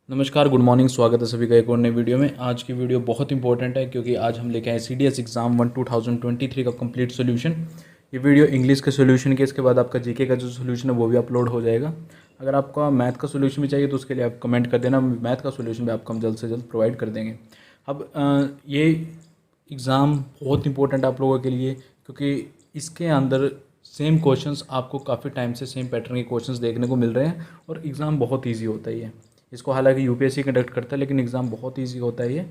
नमस्कार, good morning. स्वागत है सभी का एक और नई वीडियो में। आज की वीडियो बहुत इंपॉर्टेंट है क्योंकि आज हम लेके आए CDS एग्ज़ाम 1 2023 का कंप्लीट सॉल्यूशन। ये वीडियो इंग्लिश के सॉल्यूशन के, इसके बाद आपका जीके का जो सॉल्यूशन है वो भी अपलोड हो जाएगा। अगर आपका मैथ का सॉल्यूशन भी चाहिए तो उसके लिए आप कमेंट कर देना, मैथ का सॉल्यूशन भी आपको हम जल्द से जल्द प्रोवाइड कर देंगे। अब ये एग्ज़ाम बहुत इंपॉर्टेंट है आप लोगों के लिए क्योंकि इसके अंदर सेम क्वेश्चंस आपको काफ़ी टाइम से सेम पैटर्न के क्वेश्चंस देखने को मिल रहे हैं और एग्ज़ाम बहुत ईजी होता है ये। इसको हालांकि यूपीएससी कंडक्ट करता है लेकिन एग्ज़ाम बहुत ईजी होता है ये।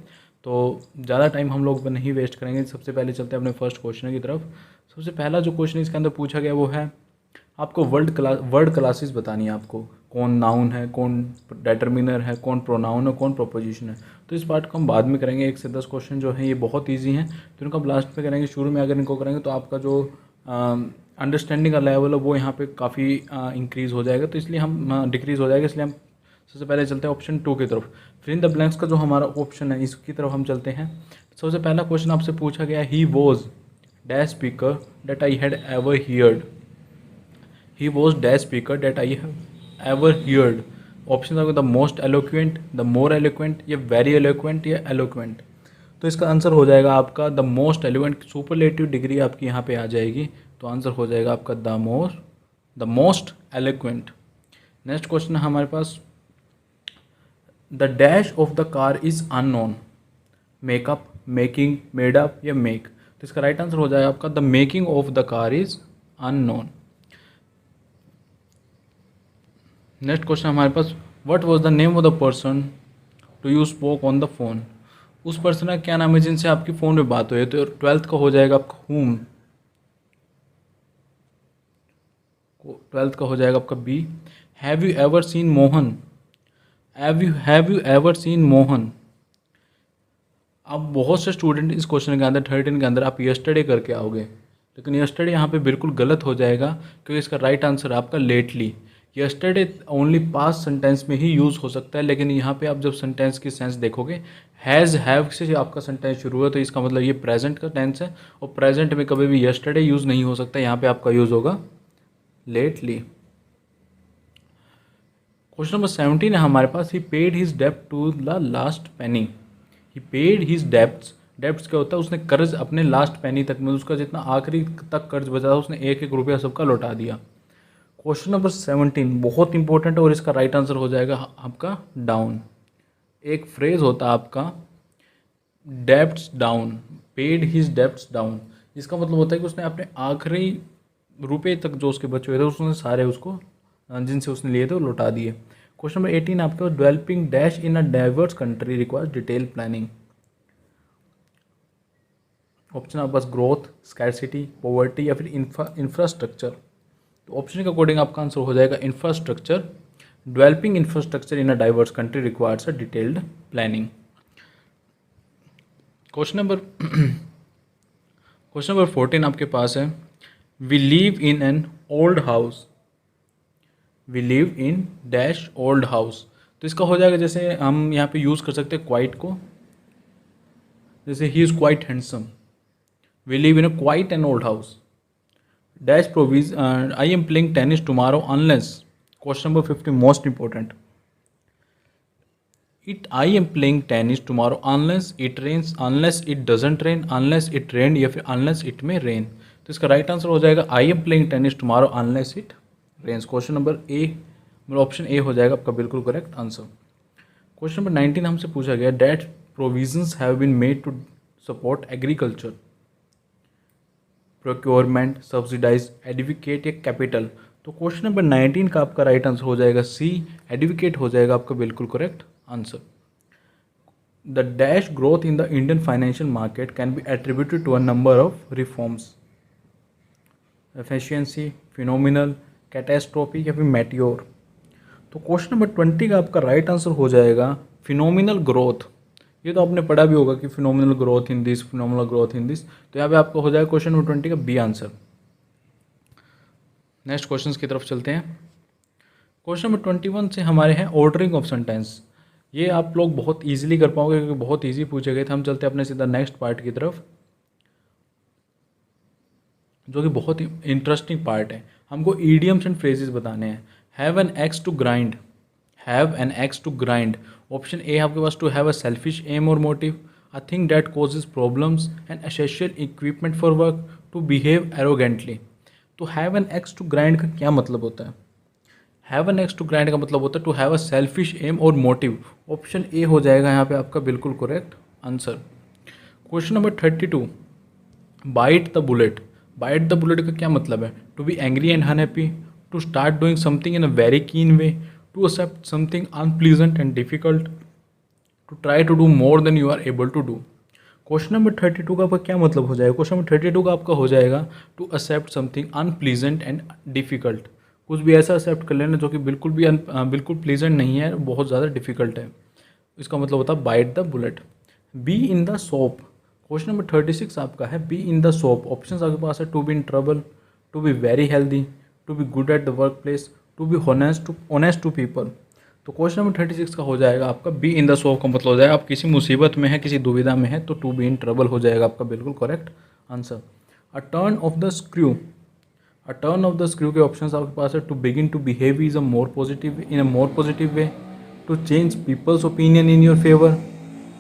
तो ज़्यादा टाइम हम लोग नहीं वेस्ट करेंगे, सबसे पहले चलते हैं अपने फर्स्ट क्वेश्चन की तरफ। सबसे पहला जो क्वेश्चन इसके अंदर पूछा गया वो है, आपको वर्ड क्लासेस बतानी है आपको। कौन नाउन है, कौन डिटर्मिनर है, कौन प्रोनाउन है, कौन प्रोपोजिशन है। तो इस पार्ट को हम बाद में करेंगे। 1 से 10 क्वेश्चन जो हैं ये बहुत ईजी हैं तो इनको हम लास्ट में करेंगे। शुरू में अगर इनको करेंगे तो आपका जो अंडरस्टैंडिंग का लेवल है वो यहाँ पे काफ़ी इंक्रीज़ हो जाएगा, तो इसलिए हम डिक्रीज़ हो जाएगा, इसलिए हम सबसे पहले चलते हैं ऑप्शन 2 की तरफ। फिर इन द ब्लैंक्स का जो हमारा ऑप्शन है इसकी तरफ हम चलते हैं। सबसे पहला क्वेश्चन आपसे पूछा गया, he was dash speaker that I had ever heard. He was dash speaker that I have ever heard. Option आपको the most eloquent, the more eloquent, या वेरी एलोक्वेंट, या एलोक्वेंट। तो इसका आंसर हो जाएगा आपका the most eloquent. Superlative degree आपकी यहाँ पे आ जाएगी, तो आंसर हो जाएगा आपका the most eloquent. Next question है हमारे पास, the dash of the car is unknown. Makeup, making, made up, या मेक। तो इसका राइट आंसर हो जाएगा आपका the making of the car is unknown. Next question हमारे पास, what was the name of the person to you spoke on the phone. उस person का क्या नाम है जिनसे आपकी फ़ोन पे बात हुई है। तो 12th का हो जाएगा आपका whom। 12th का हो जाएगा आपका b. Have you ever seen Mohan. Have you ever seen Mohan. अब बहुत से स्टूडेंट इस क्वेश्चन के अंदर 13 के अंदर आप यस्टरडे करके आओगे, लेकिन यस्टरडे यहाँ पे बिल्कुल गलत हो जाएगा क्योंकि इसका राइट आंसर है आपका lately. Yesterday only past sentence में ही यूज़ हो सकता है, लेकिन यहाँ पे आप जब सेंटेंस की सेंस देखोगे, हैज़ हैव से आपका सेंटेंस शुरू है तो इसका मतलब ये प्रेजेंट का टेंस है और प्रेजेंट में कभी भी यस्टरडे यूज़ नहीं हो सकता, यहाँ पे आपका यूज़ होगा लेटली। क्वेश्चन नंबर 17 है हमारे पास, ही पेड हिज डेप्ट to the last penny. He paid his debts. Debts क्या होता है, उसने कर्ज अपने लास्ट पेनी तक में, उसका जितना आखिरी तक कर्ज बचा था उसने 1-1 रुपया सबका लौटा दिया। क्वेश्चन नंबर 17 बहुत इंपॉर्टेंट है और इसका राइट आंसर हो जाएगा आपका डाउन। एक फ्रेज होता है आपका debts down, paid his debts down. इसका मतलब होता है कि उसने अपने आखिरी रुपए तक जो उसके बचे हुए थे उसने सारे उसको जिनसे उसने लिए थे वो लौटा दिए। क्वेश्चन नंबर 18 आपके पास, developing dash in a diverse country requires detail planning. Option आपके पास ग्रोथ, स्कैरसिटी, पॉवर्टी, या फिर इंफ्रास्ट्रक्चर। तो ऑप्शन के अकॉर्डिंग आपका आंसर हो जाएगा infrastructure. Developing infrastructure in a diverse country requires a detailed planning. Question number 14 आपके पास है, we live in an old house. We live in dash old house. तो इसका हो जाएगा, जैसे हम यहाँ पे यूज़ कर सकते हैं क्वाइट को, जैसे ही is quite handsome. We live in a quite an old house. Dash proviso I am playing tennis tomorrow unless. Question number 50 most important, it I am playing tennis tomorrow unless it rains, unless it doesn't rain, unless it rain, या फिर unless it में rain. तो इसका right answer हो जाएगा I am playing tennis tomorrow unless it rains. Question number a, मतलब option ए हो जाएगा आपका बिल्कुल करेक्ट आंसर। क्वेश्चन नंबर 19 हमसे पूछा गया, debt provisions have been made to support agriculture. Procurement, subsidize, advocate, या कैपिटल। तो क्वेश्चन नंबर 19 का आपका राइट आंसर हो जाएगा सी, एडवोकेट हो जाएगा आपका बिल्कुल correct answer. The dash growth in the Indian financial market can be attributed to a number of reforms. Efficiency, phenomenal, catastrophe, या फिर मेटियोर। तो क्वेश्चन नंबर 20 का आपका राइट आंसर हो जाएगा फिनोमिनल ग्रोथ। ये तो आपने पढ़ा भी होगा कि phenomenal growth in this, phenomenal growth in this. तो यहाँ पे आपका हो जाएगा क्वेश्चन नंबर 20 का बी आंसर। नेक्स्ट क्वेश्चन की तरफ चलते हैं। क्वेश्चन नंबर 21 से हमारे हैं ऑर्डरिंग ऑफ सेंटेंस। ये आप लोग बहुत ईजिली कर पाओगे क्योंकि बहुत ईजी पूछे गए थे। हम चलते हैं अपने सीधा नेक्स्ट पार्ट की तरफ, जो कि बहुत ही इंटरेस्टिंग पार्ट है। हमको ईडियम्स एंड फ्रेजेस बताने हैं। Have an axe to grind, have an axe to grind. Option A आपके पास to have a selfish aim or motive, a thing that causes problems and essential equipment for work, to behave arrogantly. तो have an axe to grind का क्या मतलब होता है? Have an axe to grind का मतलब होता है to have a selfish aim or motive. Option ए हो जाएगा यहाँ पे आपका बिल्कुल correct answer. Question number 32, bite the bullet. Bite the bullet का क्या मतलब है? To be angry and unhappy, to start doing something in a very keen way, to accept something unpleasant and difficult, to try to do more than you are able to do. Question number 32 का आपका क्या मतलब हो जाएगा? Question number 32 का आपका हो जाएगा to accept something unpleasant and difficult. कुछ भी ऐसा एक्सेप्ट कर लेना जो कि बिल्कुल भी बिल्कुल प्लीजेंट नहीं है, बहुत ज़्यादा डिफिकल्ट है। इसका मतलब होता है bite the bullet. Be in the soap. Question number 36 आपका है be in the soap. Option आपके पास है to be in trouble, to be very healthy, to be good at the work place, to be honest to people. तो question number 36 का हो जाएगा आपका बी इन द सोप का मतलब हो जाएगा आप किसी मुसीबत में है, किसी दुविधा में है, तो टू बी इन ट्रबल हो जाएगा आपका बिल्कुल correct answer. A turn of the screw. A turn of the screw के ऑप्शंस आपके पास है to begin to behave is a more positive in a more positive way, to change people's opinion in your favour,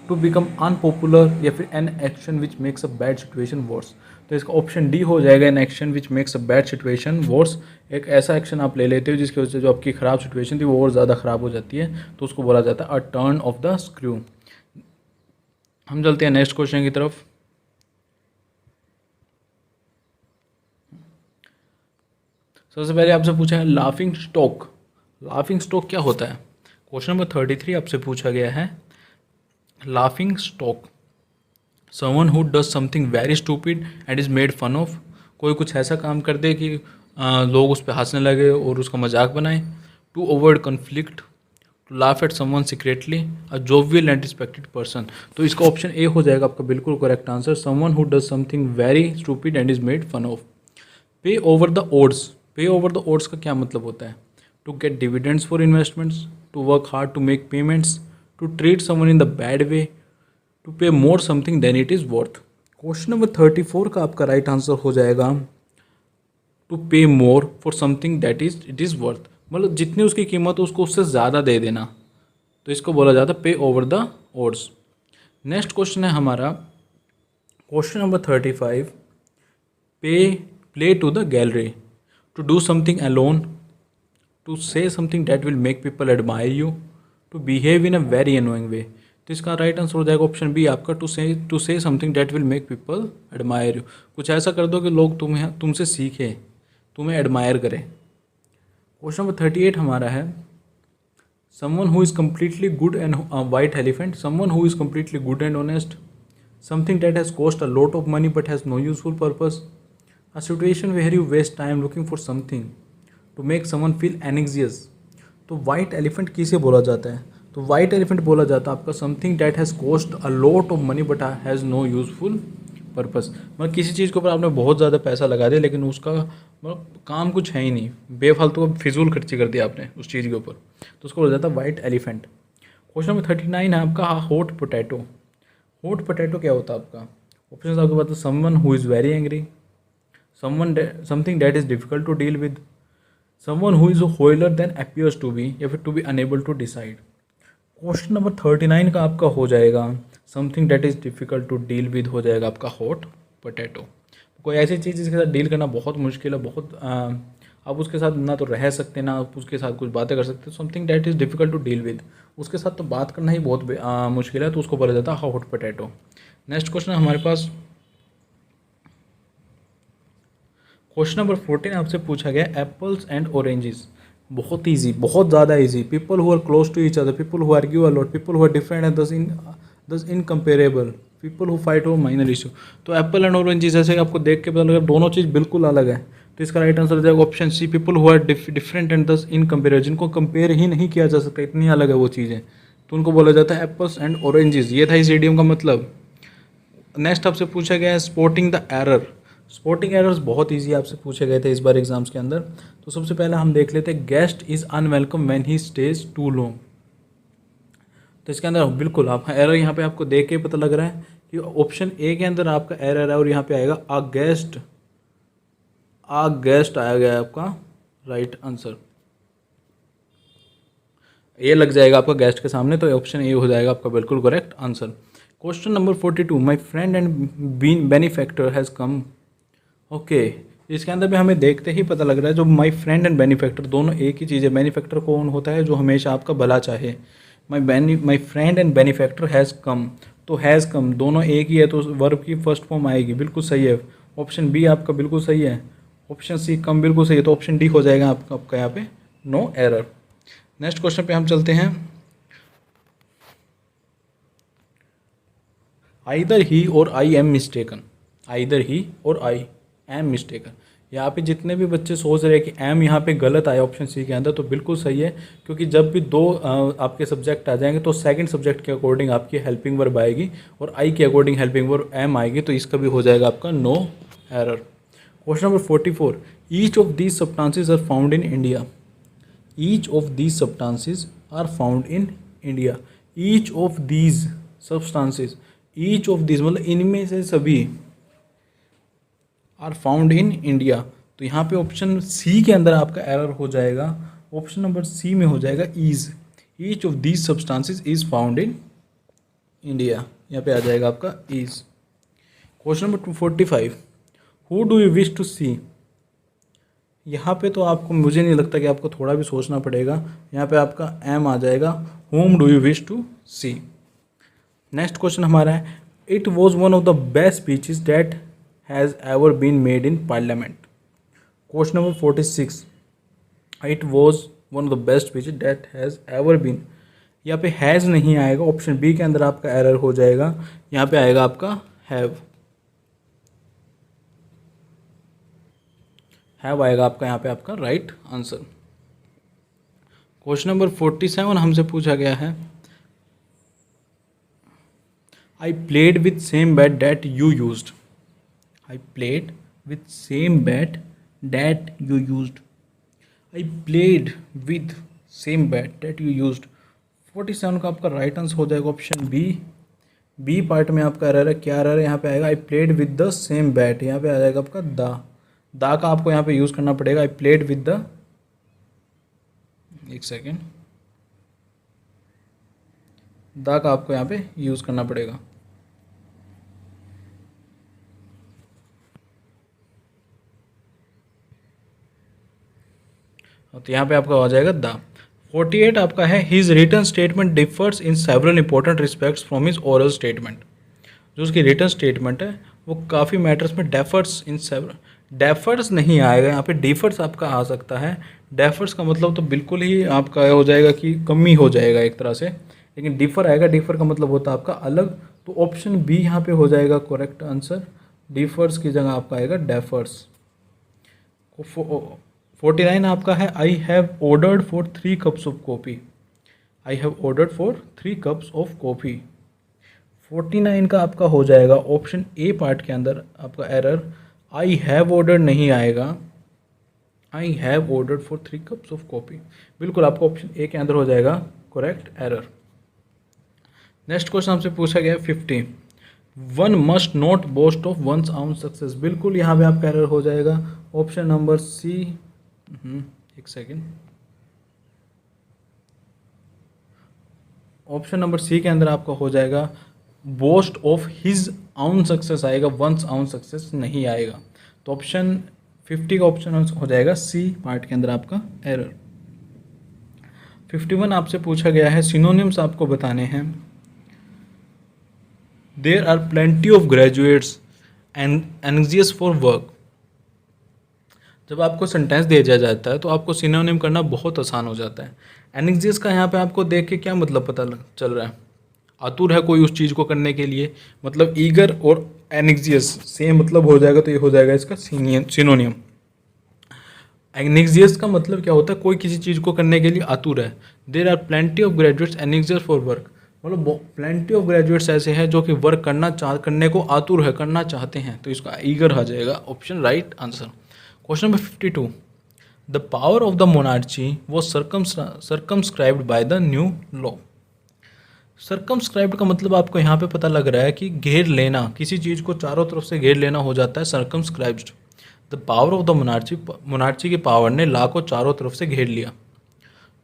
to become unpopular, या फिर an action which makes a bad situation worse. तो इसका option d हो जाएगा an action which makes a bad situation worse. एक ऐसा action आप ले लेते हो जिसकी वजह से जो आपकी ख़राब सिचुएशन थी वो और ज़्यादा ख़राब हो जाती है, तो उसको बोला जाता है अ टर्न ऑफ द स्क्रू। हम चलते हैं नेक्स्ट क्वेश्चन की तरफ। सबसे पहले आपसे पूछा है लाफिंग स्टॉक। लाफिंग स्टॉक क्या होता है? क्वेश्चन नंबर 33 आपसे पूछा गया है laughing stock, someone who does something very stupid and is made fun of. कोई कुछ ऐसा काम कर दे कि लोग उस पर हंसने लगे और उसका मजाक बनाए। To avoid conflict, to laugh at someone secretly, a jovial and respected person. तो इसका ऑप्शन ए हो जाएगा आपका बिल्कुल correct answer, someone who does something very stupid and is made fun of. Pay over the odds. Pay over the odds का क्या मतलब होता है? To get dividends for investments, to work hard to make payments, to treat someone in the bad way, to pay more something than it is worth. Question number 34 का आपका right answer हो जाएगा to pay more for something that is it is worth. मतलब जितनी उसकी कीमत हो उसको उससे ज़्यादा दे देना, तो इसको बोला जाता है pay over the odds. Next question है हमारा question number 35, pay play to the gallery, to do something alone, to say something that will make people admire you, to behave in a very annoying way. तो इसका right answer हो जाएगा option B आपका to say something that will make people admire you. कुछ ऐसा कर दो कि लोग तुमसे सीखें, तुम्हें एडमायर करें। क्वेश्चन नंबर 38 हमारा है someone who is completely good and white elephant, someone who is completely good and honest, something that has cost a lot of money but has no useful purpose, a situation where you waste time looking for something, to make someone feel anxious. तो white elephant किसे बोला जाता है? तो white elephant बोला जाता है आपका something that has cost a lot of money but has no useful purpose. मतलब किसी चीज़ के ऊपर आपने बहुत ज़्यादा पैसा लगा दिया लेकिन उसका मतलब काम कुछ है ही नहीं, बेफालतू का फिजूल खर्ची कर दिया आपने उस चीज़ के ऊपर, तो उसको बोला जाता है वाइट एलिफेंट। क्वेश्चन नंबर 39 है आपका हॉट पोटैटो। हॉट पोटैटो क्या होता है आपका? ऑप्शन आपके पास someone who is very angry, something that is difficult to deal with, someone who is holier than appears to be, या फिर to be unable to decide. Question number 39 का आपका हो जाएगा something that is difficult to deal with हो जाएगा आपका hot potato. कोई ऐसी चीज़ जिसके साथ डील करना बहुत मुश्किल है, बहुत आप उसके साथ ना तो रह सकते ना आप उसके साथ कुछ बातें कर सकते, something that is difficult to deal with, उसके साथ तो बात करना ही बहुत मुश्किल है, तो उसको बोला जाता है हॉट पोटैटो। नेक्स्ट क्वेश्चन हमारे पास क्वेश्चन नंबर 14 आपसे पूछा गया एप्पल्स एंड ऑरेंजेस। बहुत ईजी, बहुत ज़्यादा easy. People who are close to each other, people who argue a lot, people who are different and thus incomparable, people who fight over minor issue. तो apple and oranges जैसे आपको देख के पता लगा दोनों चीज़ बिल्कुल अलग है, तो इसका राइट आंसर हो जाएगा option c people who are different and thus incomparable, जिनको कंपेयर ही नहीं किया जा सकता, इतनी अलग है वो चीज़ें, तो उनको बोला जाता है एप्पल्स एंड ऑरेंजेस। ये था इस इडियम का मतलब। नेक्स्ट आपसे पूछा गया है spotting the error. Spotting errors बहुत इजी आपसे पूछे गए थे इस बार एग्जाम्स के अंदर। तो सबसे पहले हम देख लेते हैं guest is unwelcome when he stays too long. तो इसके अंदर बिल्कुल आप एरर यहाँ पे आपको देख के पता लग रहा है कि ऑप्शन ए के अंदर आपका एरर है और यहाँ पे आएगा आ गेस्ट आया गया है आपका राइट आंसर। ए लग जाएगा आपका गेस्ट के सामने, तो ऑप्शन ए हो जाएगा आपका बिल्कुल correct answer. Question number 42, my friend and benefactor has come. Okay, इसके अंदर भी हमें देखते ही पता लग रहा है जो माई फ्रेंड एंड बेनिफैक्टर दोनों एक ही चीज़ है। बेनिफैक्टर कौन होता है? जो हमेशा आपका भला चाहे। My friend and benefactor has come, तो हैज़ कम दोनों एक ही है, तो वर्ब की फर्स्ट फॉर्म आएगी, बिल्कुल सही है। ऑप्शन बी आपका बिल्कुल सही है, ऑप्शन सी कम बिल्कुल सही है, तो ऑप्शन डी हो जाएगा आपका यहाँ पे नो एरर। नेक्स्ट क्वेश्चन पे हम चलते हैं। आइदर ही और I am mistaken, either he और आई एम मिस्टेकन। यहाँ पे जितने भी बच्चे सोच रहे हैं कि एम यहाँ पे गलत आया ऑप्शन सी के अंदर, तो बिल्कुल सही है, क्योंकि जब भी दो आपके सब्जेक्ट आ जाएंगे तो सेकंड सब्जेक्ट के अकॉर्डिंग आपकी हेल्पिंग वर्ब आएगी और आई के अकॉर्डिंग हेल्पिंग वर्ब एम आएगी, तो इसका भी हो जाएगा आपका no error. Question number 44, each of these substances are found in India. Each of these substances are found in India. Each of these substances, each of these मतलब इनमें से सभी, आर फाउंड इन इंडिया, तो यहाँ पे option C के अंदर आपका एरर हो जाएगा, ऑप्शन नंबर सी में हो जाएगा is. Each of these substances is found in India, यहाँ पे आ जाएगा आपका is. Question number 245, who do you wish to see. यहाँ पे तो आपको, मुझे नहीं लगता कि आपको थोड़ा भी सोचना पड़ेगा, यहाँ पे आपका एम आ जाएगा, whom do you wish to see. Next question हमारा है, it was one of the best speeches that has ever been made in parliament. Question number 46, it was one of the best speeches that has ever been, यहाँ पे has नहीं आएगा, option B के अंदर आपका error हो जाएगा, यहाँ पे आएगा आपका हैव आएगा आपका यहाँ पे आपका राइट आंसर। क्वेश्चन नंबर 47 हमसे पूछा गया है, I played with same bat that you used. I played with same bat that you used. I played with same bat that you used. 47 का आपका राइट आंसर हो जाएगा ऑप्शन बी। बी पार्ट में आपका एरर है, क्या error है यहाँ पे आएगा, I played with the same bat, यहाँ पे आ जाएगा आपका दा का आपको यहाँ पे यूज़ करना पड़ेगा। आई प्लेड विद द, एक सेकेंड, दा का आपको यहाँ पे यूज़ करना पड़ेगा। तो यहाँ पे आपका आ जाएगा दा। 48 आपका है, his written statement differs in several important respects from his oral statement. जो उसकी रिटन स्टेटमेंट है वो काफ़ी मैटर्स में डेफर्स इन सेवरल, डेफर्स नहीं आएगा यहाँ पे, डिफर्स आपका आ सकता है। डेफर्स का मतलब तो बिल्कुल ही आपका हो जाएगा कि कमी हो जाएगा एक तरह से, लेकिन डिफर आएगा, डिफर का मतलब होता है आपका अलग, तो ऑप्शन बी यहाँ पे हो जाएगा करेक्ट आंसर। डिफर्स की जगह आपका आएगा डेफर्स। 49 आपका है, I have ordered for 3 cups of coffee. I have ordered for 3 cups of coffee. 49 का आपका हो जाएगा ऑप्शन ए पार्ट के अंदर आपका एरर, आई हैव ऑर्डर नहीं आएगा, I have ordered for 3 cups of coffee, बिल्कुल आपका ऑप्शन ए के अंदर हो जाएगा करेक्ट एरर। नेक्स्ट क्वेश्चन हमसे पूछा गया 50, one must not boast of one's own success. बिल्कुल यहाँ पे आपका एरर हो जाएगा ऑप्शन नंबर सी। एक सेकेंड, ऑप्शन नंबर सी के अंदर आपका हो जाएगा बोस्ट ऑफ हिज आउन सक्सेस आएगा, वंस आउन सक्सेस नहीं आएगा, तो ऑप्शन 50 का ऑप्शन हो जाएगा सी पार्ट के अंदर आपका एरर। 51 आपसे पूछा गया है, सिनोनिम्स आपको बताने हैं। There are plenty of graduates and anxious for work. जब आपको सेंटेंस दिया जाता है तो आपको सिनोनिम करना बहुत आसान हो जाता है। एंग्जियस का यहाँ पे आपको देख के क्या मतलब पता चल रहा है, आतुर है कोई उस चीज़ को करने के लिए, मतलब ईगर और एंग्जियस सेम मतलब हो जाएगा, तो ये हो जाएगा इसका सिनोनियम। एंग्जियस का मतलब क्या होता है, कोई किसी चीज़ को करने के लिए आतुर है। There are plenty of graduates anxious for work, मतलब प्लेंटी ऑफ ग्रेजुएट्स ऐसे हैं जो कि वर्क करने को आतुर है, करना चाहते हैं, तो इसका ईगर आ जाएगा option right answer. Question number 52, the power of the monarchy was circumscribed by the new law. Circumscribed का मतलब आपको यहाँ पे पता लग रहा है कि घेर लेना, किसी चीज़ को चारों तरफ से घेर लेना हो जाता है circumscribed. The power of the monarchy, monarchy की पावर ने लॉ को चारों तरफ से घेर लिया,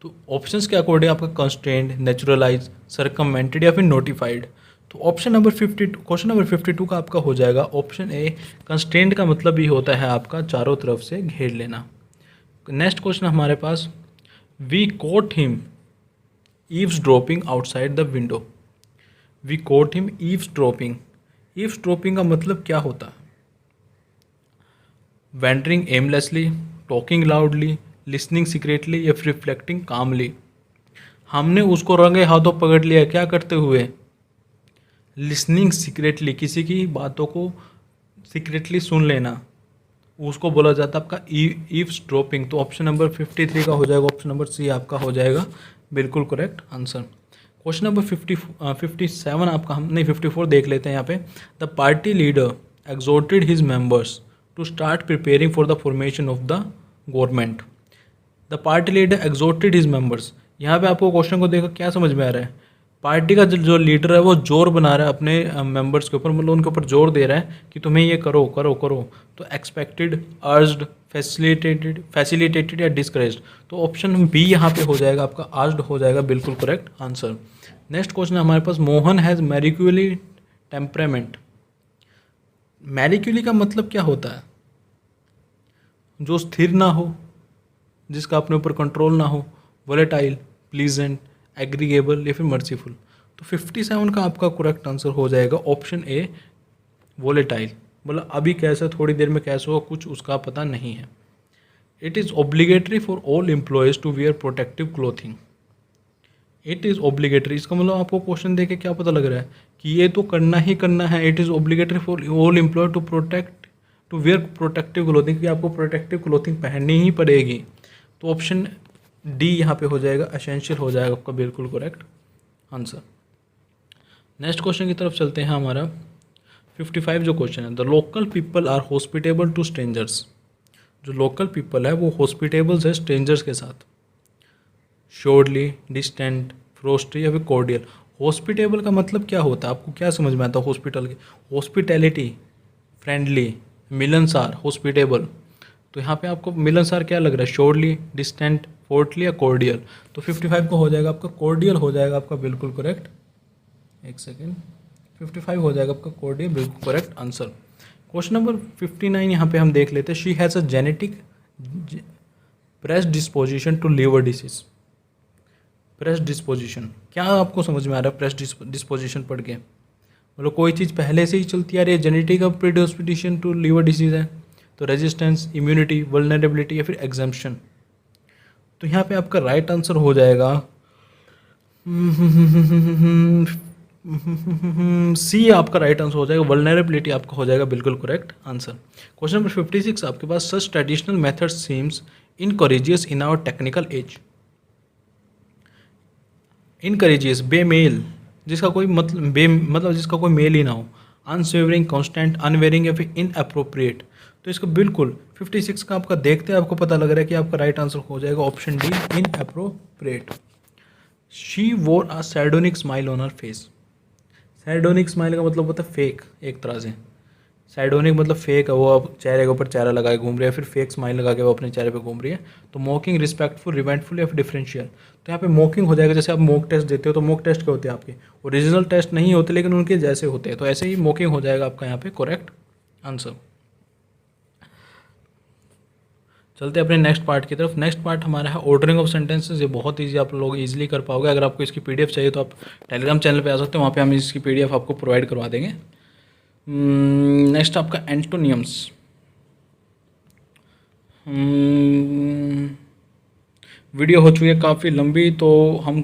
तो ऑप्शंस के अकॉर्डिंग आपका कंस्ट्रेंड, नेचुरलाइज, सरकमवेंटेड या फिर नोटिफाइड। तो ऑप्शन नंबर 52, क्वेश्चन नंबर 52 का आपका हो जाएगा ऑप्शन ए। कंस्ट्रेंड का मतलब ही होता है आपका चारों तरफ से घेर लेना। नेक्स्ट क्वेश्चन हमारे पास, we caught him eavesdropping outside the window. We caught him eavesdropping. Eavesdropping का मतलब क्या होता है? Wandering aimlessly, talking loudly, listening secretly या फिर रिफ्लेक्टिंग कामली। हमने उसको रंगे हाथों पकड़ लिया, क्या करते हुए? लिसनिंग सीक्रेटली, किसी की बातों को सीक्रेटली सुन लेना, उसको बोला जाता है आपका ईव्सड्रॉपिंग। तो ऑप्शन नंबर 53 का हो जाएगा, ऑप्शन नंबर सी आपका हो जाएगा बिल्कुल करेक्ट आंसर। क्वेश्चन नंबर 57 आपका, हम नहीं 54 देख लेते हैं यहाँ पे। The party leader exhorted his members to start preparing for the formation of the government. The party leader exhorted his members, यहाँ पे आपको क्वेश्चन को देखकर क्या समझ में आ रहा है? पार्टी का जो लीडर है वो जोर बना रहा है अपने मेंबर्स के ऊपर, मतलब उनके ऊपर जोर दे रहा है कि तुम्हें ये करो करो करो। तो एक्सपेक्टेड, अर्ज्ड, फैसिलिटेटेड या डिस्करेज्ड। तो ऑप्शन बी यहाँ पे हो जाएगा आपका, अर्ज्ड हो जाएगा बिल्कुल करेक्ट आंसर। नेक्स्ट क्वेश्चन है हमारे पास, मोहन हैज़ मैरिक्यूली टेम्परामेंट। मैरिक्यूली का मतलब क्या होता है? जो स्थिर ना हो, जिसका अपने ऊपर कंट्रोल ना हो, वोलेटाइल, प्लीजेंट, एग्रीगेबल या फिर मर्सीफुल। तो 57 का आपका करेक्ट आंसर हो जाएगा ऑप्शन ए, वोलेटाइल। मतलब अभी कैसा, थोड़ी देर में कैसा होगा, कुछ उसका पता नहीं है। It is obligatory for all employees to wear protective clothing. It is obligatory, इसका मतलब आपको क्वेश्चन देके क्या पता लग रहा है कि ये तो करना ही करना है। It is obligatory for all employee to wear protective clothing, कि आपको प्रोटेक्टिव क्लोथिंग पहननी ही पड़ेगी। तो ऑप्शन डी यहाँ पे हो जाएगा, एसेंशियल हो जाएगा आपका बिल्कुल करेक्ट आंसर। नेक्स्ट क्वेश्चन की तरफ चलते हैं हमारा 55 जो क्वेश्चन है, the local people are hospitable to strangers. जो लोकल पीपल है वो हॉस्पिटेबल्स है स्ट्रेंजर्स के साथ। श्योरली, डिस्टेंट, फ्रोस्ट्री या फिर कॉर्डियल। हॉस्पिटेबल का मतलब क्या होता है, आपको क्या समझ में आता है हॉस्पिटल के? हॉस्पिटैलिटी, फ्रेंडली, मिलनसार, हॉस्पिटेबल। तो यहाँ पे आपको मिलनसार क्या लग रहा है? श्योरली, डिस्टेंट, फोर्टली या कॉर्डियल। तो 55 को हो जाएगा आपका कॉर्डियल हो जाएगा आपका बिल्कुल करेक्ट। एक सेकेंड, 55 हो जाएगा आपका कॉर्डियल बिल्कुल करेक्ट आंसर। क्वेश्चन नंबर 59 यहाँ पे हम देख लेते हैं, she has a genetic predisposition to liver disease. Predisposition, क्या आपको समझ में आ रहा है प्रेस डिस्पोजिशन पढ़ के? मतलब कोई चीज़ पहले से ही चलती आ रही है, जेनेटिक का प्रीडिस्पोजिशन टू लीवर डिसीज है। तो रेजिस्टेंस, इम्यूनिटी, वल्नरेबिलिटी या फिर एग्जाम्पशन। तो यहाँ पे आपका राइट आंसर हो जाएगा सी, आपका राइट आंसर हो जाएगा, वल्नरेबिलिटी आपका हो जाएगा बिल्कुल करेक्ट आंसर। क्वेश्चन नंबर 56 आपके पास, such traditional method seems incongruous in our technical age. Incongruous, बेमेल, जिसका कोई मतलब जिसका कोई मेल ही ना हो। अनसेवरिंग, कॉन्स्टेंट, अनवेरिंग या फिर इनअप्रोप्रिएट। तो इसका बिल्कुल 56 का आपका देखते हैं आपको पता लग रहा है कि आपका राइट आंसर हो जाएगा option D, inappropriate. She wore a sardonic smile on her face. Sardonic smile का मतलब होता है फेक, एक तरह से। सैर्डोनिक मतलब फेक है, वो अब चेहरे के ऊपर चेहरा लगा के घूम रही है, फिर फेक स्माइल लगा के वो अपने चेहरे पे घूम रही है। तो मॉकिंग, रिस्पेक्टफुल, रिवेंटफुल या फिर डिफरेंशियल। तो यहाँ पे मॉकिंग हो जाएगा। जैसे आप मॉक टेस्ट देते हो तो मॉक टेस्ट क्या होते हैं आपके? ओरिजिनल टेस्ट नहीं होते लेकिन उनके जैसे होते हैं, तो ऐसे ही मॉकिंग हो जाएगा आपका यहाँ पे करेक्ट आंसर। चलते हैं अपने नेक्स्ट पार्ट की तरफ। नेक्स्ट पार्ट हमारा है ऑर्डरिंग ऑफ सेंटेंसेस। ये बहुत ईजी, आप लोग इजीली कर पाओगे। अगर आपको इसकी पीडीएफ चाहिए तो आप टेलीग्राम चैनल पे आ सकते हो, वहाँ पे हम इसकी पीडीएफ आपको प्रोवाइड करवा देंगे। नेक्स्ट आपका एंटोनियम्स। वीडियो हो चुकी है काफ़ी लंबी, तो हम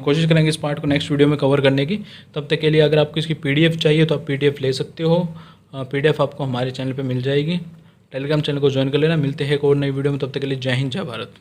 कोशिश करेंगे इस पार्ट को नेक्स्ट वीडियो में कवर करने की। तब तक के लिए अगर आपको इसकी पीडीएफ चाहिए तो आप पीडीएफ ले सकते हो। पीडीएफ आपको हमारे चैनल पे मिल जाएगी। टेलीग्राम चैनल को ज्वाइन कर लेना। मिलते हैं एक और नई वीडियो में, तब तक के लिए जय हिंद, जय भारत।